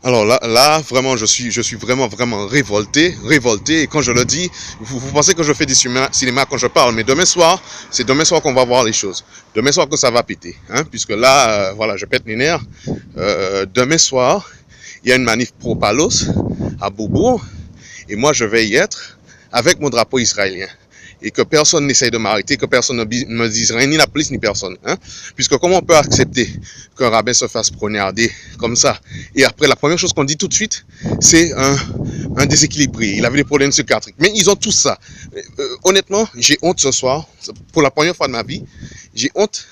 Alors là, vraiment, je suis vraiment révolté. Et quand je le dis, vous pensez que je fais du cinéma quand je parle, mais demain soir, c'est demain soir qu'on va voir les choses. Demain soir que ça va péter, hein, puisque là, voilà, je pète les nerfs. Demain soir, il y a une manif pro Palos à Beaubourg, et moi, je vais y être avec mon drapeau israélien. Et que personne n'essaye de m'arrêter, que personne ne me dise rien, ni la police, ni personne. Hein? Puisque comment on peut accepter qu'un rabbin se fasse poignarder comme ça? Et après, la première chose qu'on dit tout de suite, c'est un déséquilibré. Il avait des problèmes psychiatriques. Mais ils ont tout ça. Honnêtement, j'ai honte ce soir, pour la première fois de ma vie, j'ai honte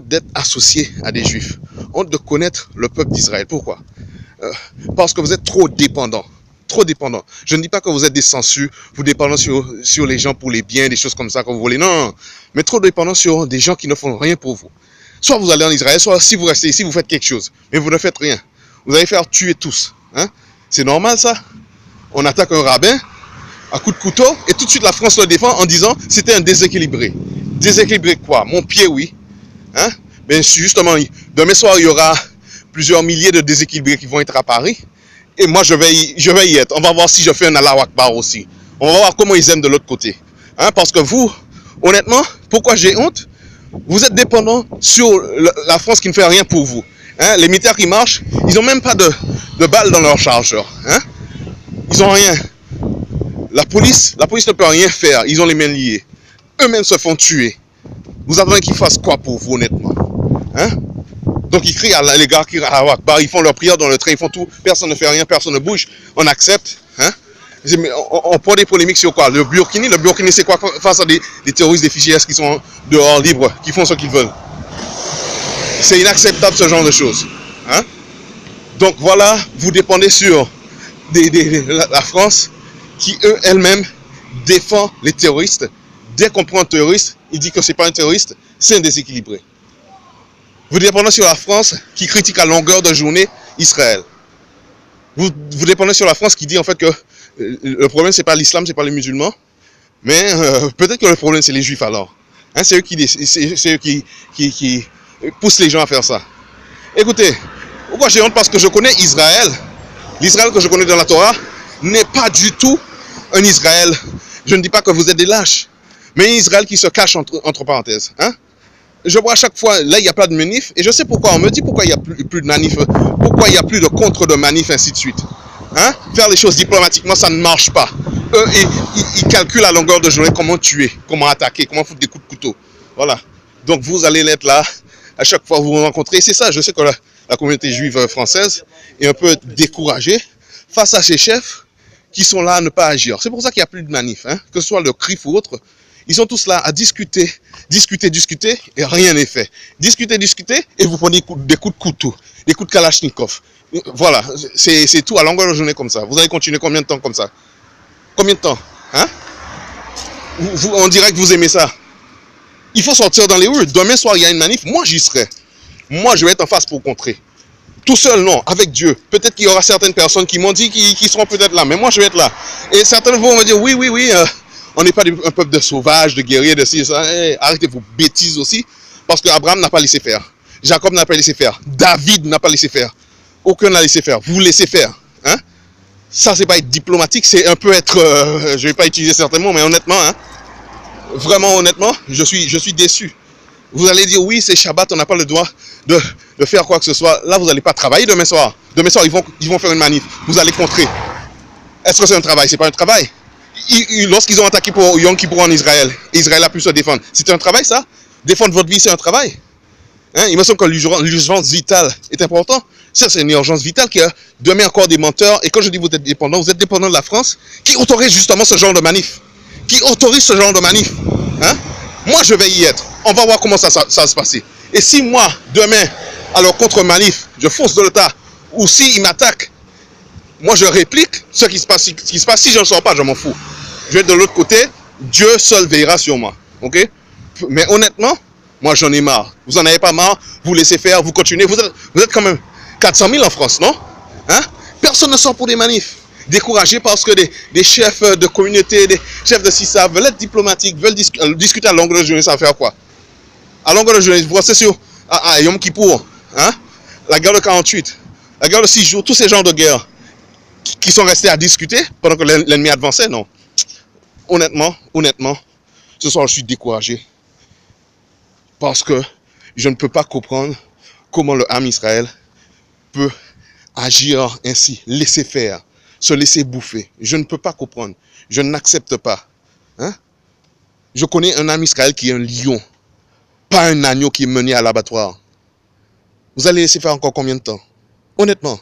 d'être associé à des juifs. Honte de connaître le peuple d'Israël. Pourquoi? Parce que vous êtes trop dépendants. Trop dépendant. Je ne dis pas que vous êtes des sensus, vous dépendez sur les gens pour les biens, des choses comme ça que vous voulez. Non, mais trop dépendant sur des gens qui ne font rien pour vous. Soit vous allez en Israël, soit si vous restez ici, vous faites quelque chose. Mais vous ne faites rien. Vous allez faire tuer tous. Hein? C'est normal ça? On attaque un rabbin à coups de couteau et tout de suite la France le défend en disant c'était un déséquilibré. Déséquilibré quoi? Mon pied, oui. Hein? Ben justement, demain soir, il y aura plusieurs milliers de déséquilibrés qui vont être à Paris. Et moi, je vais y être. On va voir si je fais un Allahu Akbar aussi. On va voir comment ils aiment de l'autre côté. Hein, parce que vous, honnêtement, pourquoi j'ai honte? Vous êtes dépendant sur la France qui ne fait rien pour vous. Hein, les militaires qui marchent, ils n'ont même pas de balles dans leur chargeur. Hein, ils n'ont rien. La police ne peut rien faire. Ils ont les mains liées. Eux-mêmes se font tuer. Vous attendez qu'ils fassent quoi pour vous, honnêtement? Hein? Donc ils crient à les gars qui ils font leur prière dans le train, ils font tout, personne ne fait rien, personne ne bouge, on accepte. Hein? On prend des polémiques sur quoi? Le Burkini c'est quoi face à des terroristes, des fichiers qui sont dehors libres, qui font ce qu'ils veulent? C'est inacceptable ce genre de choses. Hein? Donc voilà, vous dépendez sur la France qui elle-même défend les terroristes. Dès qu'on prend un terroriste, il dit que c'est pas un terroriste, c'est un déséquilibré. Vous dépendez sur la France qui critique à longueur de journée Israël. Vous dépendez sur la France qui dit en fait que le problème c'est pas l'islam, c'est pas les musulmans, mais peut-être que le problème c'est les juifs alors. Hein, c'est eux qui poussent les gens à faire ça. Écoutez, pourquoi j'ai honte? Parce que je connais Israël. L'Israël que je connais dans la Torah n'est pas du tout un Israël. Je ne dis pas que vous êtes des lâches, mais un Israël qui se cache entre parenthèses. Hein? Je vois à chaque fois, là, il n'y a pas de manif. Et je sais pourquoi. On me dit pourquoi il n'y a plus de manif. Pourquoi il n'y a plus de contre de manif, ainsi de suite. Hein? Faire les choses diplomatiquement, ça ne marche pas. Eux, ils calculent à longueur de journée comment tuer, comment attaquer, comment foutre des coups de couteau. Voilà. Donc, vous allez être là. À chaque fois que vous vous rencontrez. C'est ça, je sais que la communauté juive française est un peu découragée face à ces chefs qui sont là à ne pas agir. C'est pour ça qu'il n'y a plus de manif. Hein? Que ce soit le CRIF ou autre. Ils sont tous là à discuter, et rien n'est fait. Discuter, et vous prenez des coups de couteau, des coups de kalachnikov. Voilà, c'est tout à longueur de journée comme ça. Vous allez continuer combien de temps comme ça? Combien de temps? Hein? On dirait que vous aimez ça. Il faut sortir dans les rues. Demain soir, il y a une manif. Moi, j'y serai. Moi, je vais être en face pour contrer. Tout seul, non, avec Dieu. Peut-être qu'il y aura certaines personnes qui m'ont dit qu'ils seront peut-être là, mais moi, je vais être là. Et certains vont me dire, oui, on n'est pas un peuple de sauvages, de guerriers, de ci, ça. Hey, arrêtez vos bêtises aussi. Parce que Abraham n'a pas laissé faire. Jacob n'a pas laissé faire. David n'a pas laissé faire. Aucun n'a laissé faire. Vous laissez faire. Hein? Ça, c'est pas être diplomatique, c'est un peu être... je vais pas utiliser certains mots, mais honnêtement, hein, vraiment honnêtement, je suis déçu. Vous allez dire, oui, c'est Shabbat, on n'a pas le droit de faire quoi que ce soit. Là, vous n'allez pas travailler demain soir. Demain soir, ils vont faire une manif. Vous allez contrer. Est-ce que c'est un travail? C'est pas un travail. Lorsqu'ils ont attaqué pour Yom Kippour en Israël, Israël a pu se défendre. C'est un travail, ça? Défendre votre vie, c'est un travail. Hein? Il me semble que l'urgence vitale est importante. Ça, c'est une urgence vitale qui a demain encore des menteurs. Et quand je dis vous êtes dépendant de la France, qui autorise justement ce genre de manif. Qui autorise ce genre de manif. Hein? Moi, je vais y être. On va voir comment ça va se passer. Et si moi, demain, alors contre-manif, je fonce de l'État, ou s'ils m'attaquent, moi, je réplique ce qui se passe. Si je ne sors pas, je m'en fous. Je vais de l'autre côté. Dieu seul veillera sur moi. Ok? Mais honnêtement, moi, j'en ai marre. Vous n'en avez pas marre. Vous laissez faire. Vous continuez. Vous êtes quand même 400 000 en France, non? Hein? Personne ne sort pour des manifs. Découragés parce que des chefs de communauté, des chefs de CISA veulent être diplomatiques, veulent discuter à longueur de journée. Ça va faire quoi? À longueur de journée, vous pensez sur Yom Kippour, hein? La guerre de 48. La guerre de 6 jours, tous ces genres de guerres qui sont restés à discuter pendant que l'ennemi avançait, non. Honnêtement, ce soir je suis découragé parce que je ne peux pas comprendre comment le Ham Israël peut agir ainsi, laisser faire, se laisser bouffer. Je ne peux pas comprendre. Je n'accepte pas. Hein? Je connais un Ham Israël qui est un lion, pas un agneau qui est mené à l'abattoir. Vous allez laisser faire encore combien de temps? Honnêtement.